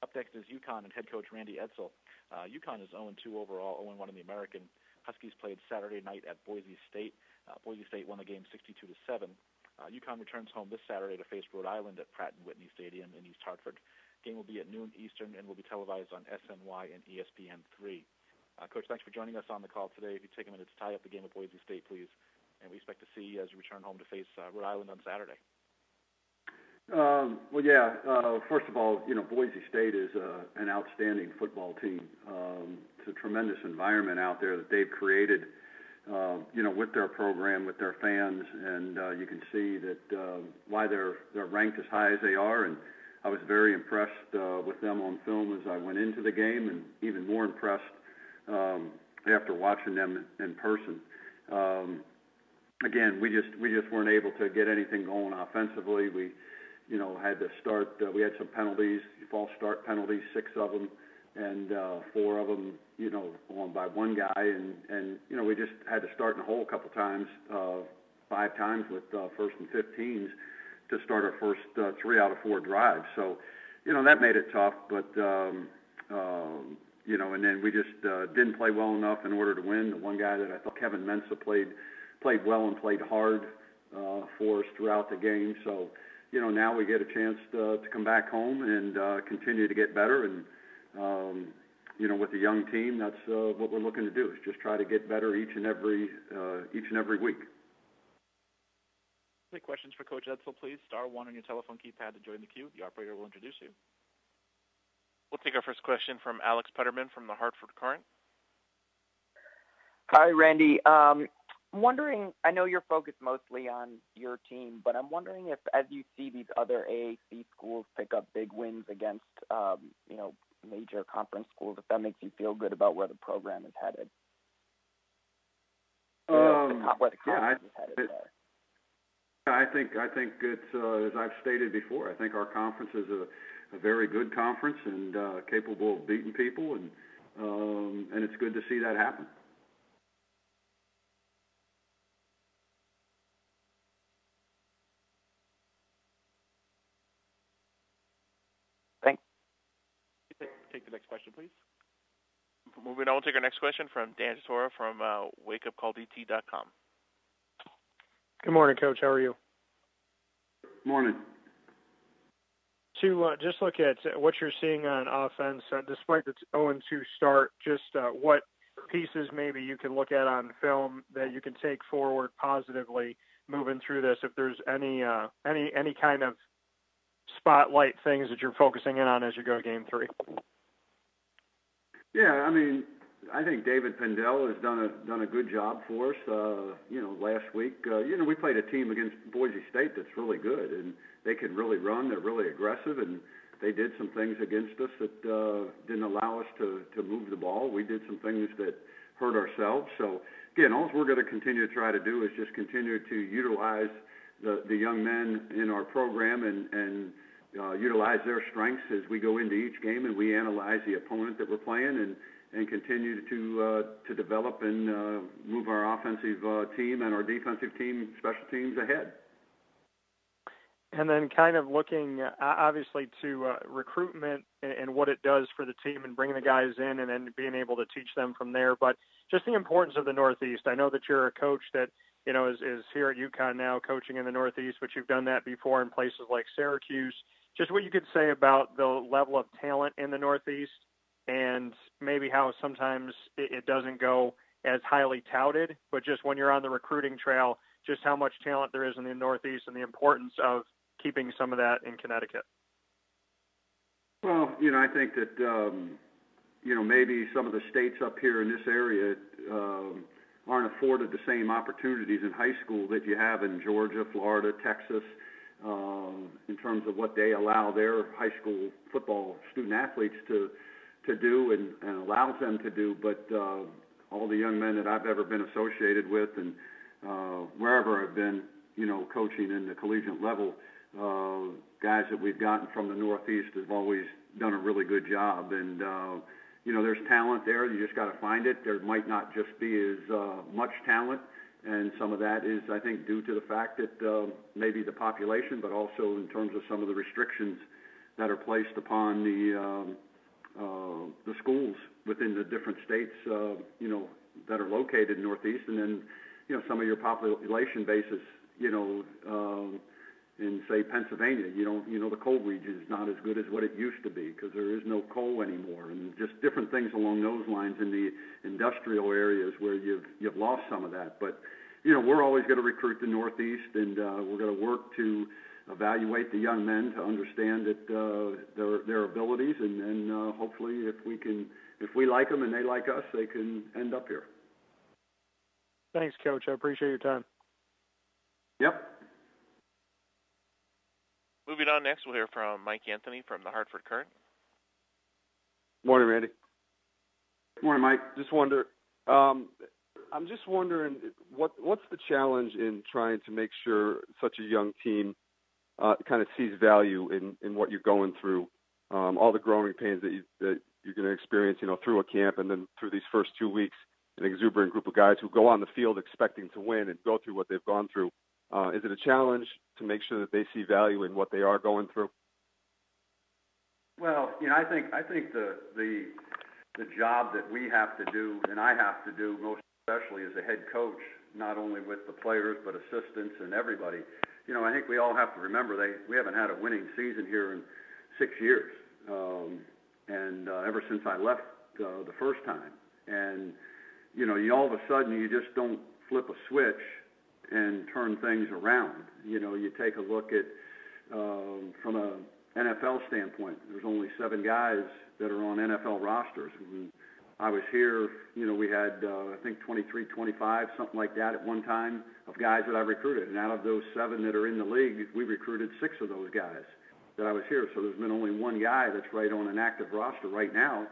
Up next is UConn and head coach Randy Edsall. UConn is 0-2 overall, 0-1 in the American. Huskies played Saturday night at Boise State. Boise State won the game 62-7. UConn returns home this Saturday to face Rhode Island at Pratt & Whitney Stadium in East Hartford. Game will be at noon Eastern and will be televised on SNY and ESPN3. Coach, thanks for joining us on the call today. If you take a minute to tie up the game at Boise State, please. And we expect to see you as you return home to face Rhode Island on Saturday. First of all, Boise State is an outstanding football team. It's a tremendous environment out there that they've created, with their program, with their fans, and you can see that why they're ranked as high as they are. And I was very impressed with them on film as I went into the game, and even more impressed after watching them in person. Again, we just weren't able to get anything going offensively. We had to start. We had some penalties, false start penalties, 6 of them, and 4 of them, on by one guy, and we just had to start in the hole a couple times, 5 times with first and 15s to start our first 3 out of 4 drives. So, that made it tough, but and then we just didn't play well enough in order to win. The one guy that I thought, Kevin Mensah, played well and played hard for us throughout the game. So, now we get a chance to come back home and continue to get better. And, with the young team, that's what we're looking to do, is just try to get better each and every week. Any questions for Coach Edsall, please? Star 1 on your telephone keypad to join the queue. The operator will introduce you. We'll take our first question from Alex Putterman from the Hartford Courant. Hi, Randy. I'm wondering, I know you're focused mostly on your team, but I'm wondering if, as you see these other AAC schools pick up big wins against, major conference schools, if that makes you feel good about where the program is headed. Where the conference is headed there. I think it's, as I've stated before, I think our conference is a very good conference and capable of beating people, and it's good to see that happen. Thanks. Take the next question, please. Moving on, we'll take our next question from Dan Tortora from wakeupcalldt.com. Good morning, Coach. How are you? Morning. To just look at what you're seeing on offense, despite the 0-2 start, just what pieces maybe you can look at on film that you can take forward positively moving through this, if there's any kind of spotlight things that you're focusing in on as you go to Game 3. Yeah, I think David Pendel has done a good job for us. Last week, we played a team against Boise State that's really good, and they can really run. They're really aggressive, and they did some things against us that didn't allow us to move the ball. We did some things that hurt ourselves. So, again, all we're going to continue to try to do is just continue to utilize the young men in our program and utilize their strengths as we go into each game and we analyze the opponent that we're playing and continue to develop and move our offensive team and our defensive team, special teams ahead. And then kind of looking, obviously, to recruitment and what it does for the team and bringing the guys in and then being able to teach them from there. But just the importance of the Northeast. I know that you're a coach that, is here at UConn now coaching in the Northeast, but you've done that before in places like Syracuse. Just what you could say about the level of talent in the Northeast and maybe how sometimes it doesn't go as highly touted, but just when you're on the recruiting trail, just how much talent there is in the Northeast and the importance of keeping some of that in Connecticut. Well, I think that, maybe some of the states up here in this area aren't afforded the same opportunities in high school that you have in Georgia, Florida, Texas, in terms of what they allow their high school football student athletes to do and allows them to do. But all the young men that I've ever been associated with and wherever I've been, coaching in the collegiate level, guys that we've gotten from the Northeast have always done a really good job. And, there's talent there. You just got to find it. There might not just be as much talent. And some of that is, I think, due to the fact that maybe the population, but also in terms of some of the restrictions that are placed upon the schools within the different states, that are located in Northeast, and then, some of your population bases, in, say, Pennsylvania, the coal region is not as good as what it used to be because there is no coal anymore, and just different things along those lines in the industrial areas where you've lost some of that. But, we're always going to recruit the Northeast, and we're going to work to evaluate the young men to understand that their abilities, and hopefully if we like them and they like us, they can end up here. Thanks, Coach. I appreciate your time. Yep. Moving on next, we'll hear from Mike Anthony from the Hartford Courant. Morning, Randy. Morning, Mike. I'm just wondering what's the challenge in trying to make sure such a young team kind of sees value in what you're going through, all the growing pains that you're going to experience, through a camp and then through these first 2 weeks, an exuberant group of guys who go on the field expecting to win and go through what they've gone through. Is it a challenge to make sure that they see value in what they are going through? Well, I think the job that we have to do, and I have to do most especially as a head coach, not only with the players but assistants and everybody. I think we all have to remember we haven't had a winning season here in 6 years, and ever since I left the first time. And you all of a sudden you just don't flip a switch and turn things around. You take a look at from a NFL standpoint. There's only 7 guys that are on NFL rosters. When I was here, we had, I think 23, 25, something like that at one time of guys that I recruited. And out of those 7 that are in the league, we recruited 6 of those guys that I was here. So there's been only 1 guy that's right on an active roster right now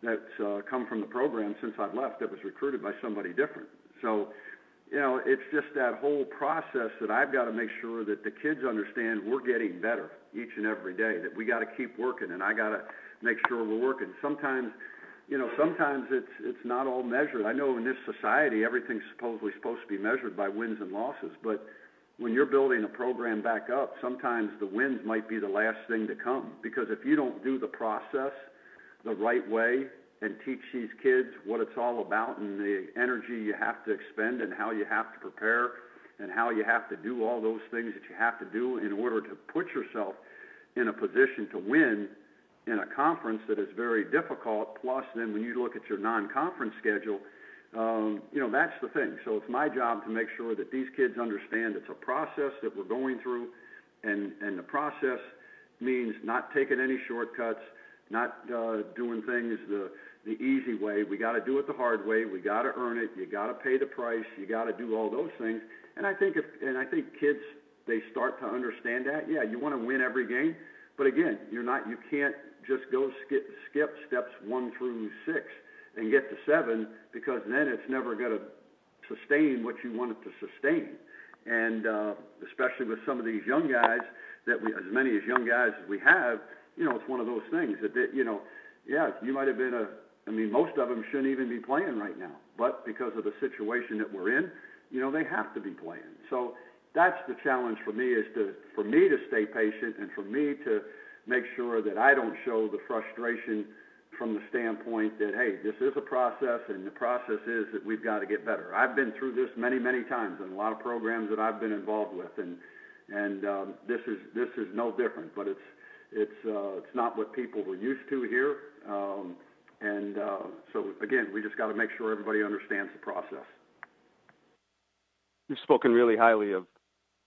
that's come from the program since I've left that was recruited by somebody different. So, it's just that whole process that I've got to make sure that the kids understand we're getting better each and every day, that we got to keep working, and I got to make sure we're working. Sometimes it's not all measured. I know in this society everything's supposedly supposed to be measured by wins and losses, but when you're building a program back up, sometimes the wins might be the last thing to come, because if you don't do the process the right way and teach these kids what it's all about and the energy you have to expend and how you have to prepare and how you have to do all those things that you have to do in order to put yourself in a position to win in a conference that is very difficult. Plus, then when you look at your non-conference schedule, that's the thing. So it's my job to make sure that these kids understand it's a process that we're going through, and the process means not taking any shortcuts, not doing things the easy way. We got to do it the hard way. We got to earn it. You got to pay the price. You got to do all those things. And I think kids, they start to understand that. Yeah, you want to win every game, but again, you can't just go skip steps 1 through 6 and get to 7, because then it's never going to sustain what you want it to sustain. And especially with some of these young guys as many as young guys as we have, it's one of those things that you might have been most of them shouldn't even be playing right now, but because of the situation that we're in, they have to be playing. So that's the challenge for me, for me to stay patient and for me to make sure that I don't show the frustration from the standpoint that, hey, this is a process, and the process is that we've got to get better. I've been through this many, many times in a lot of programs that I've been involved with, and this is no different. But it's not what people were used to here, so again, we just got to make sure everybody understands the process. You've spoken really highly of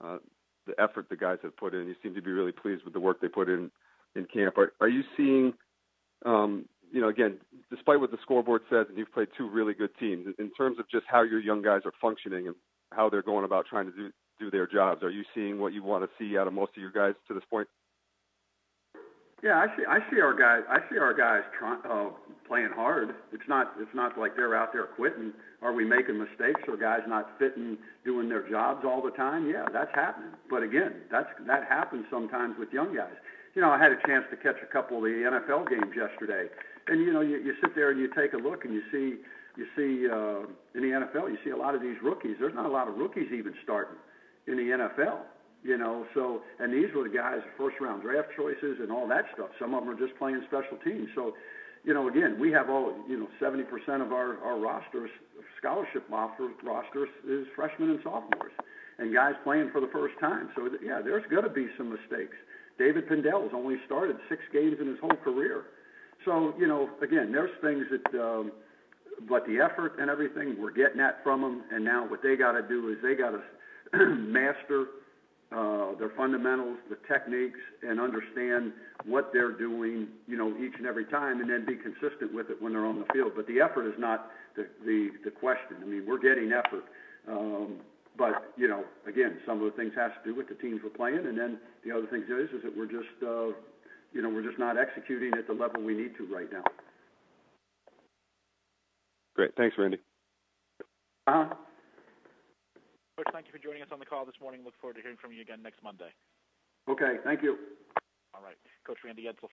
the effort the guys have put in. You seem to be really pleased with the work they put in camp. Are you seeing, again, despite what the scoreboard says, and you've played 2 really good teams, in terms of just how your young guys are functioning and how they're going about trying to do their jobs, are you seeing what you want to see out of most of your guys to this point? Yeah, I see our guys playing hard. It's not like they're out there quitting. Are we making mistakes? Are guys not fitting, doing their jobs all the time? Yeah, that's happening. But again, that happens sometimes with young guys. I had a chance to catch a couple of the NFL games yesterday, and you sit there and you take a look and you see in the NFL, you see a lot of these rookies. There's not a lot of rookies even starting in the NFL. you know. So, and these were the guys, first-round draft choices and all that stuff. Some of them are just playing special teams. So, you know, again, we have 70% of our rosters, scholarship rosters, is freshmen and sophomores, and guys playing for the first time. So, yeah, there's going to be some mistakes. David Pindell's only started 6 games in his whole career. So, you know, again, there's things that, but the effort and everything, we're getting that from them, and now what they got to do is they got to master their fundamentals, the techniques, and understand what they're doing, you know, each and every time, and then be consistent with it when they're on the field. But the effort is not the question. I mean, we're getting effort. But, you know, again, some of the things has to do with the teams we're playing, and then the other things is that we're just, you know, we're just not executing at the level we need to right now. Great. Thanks, Randy. Coach, thank you for joining us on the call this morning. Look forward to hearing from you again next Monday. Okay, thank you. All right. Coach Randy Edsall.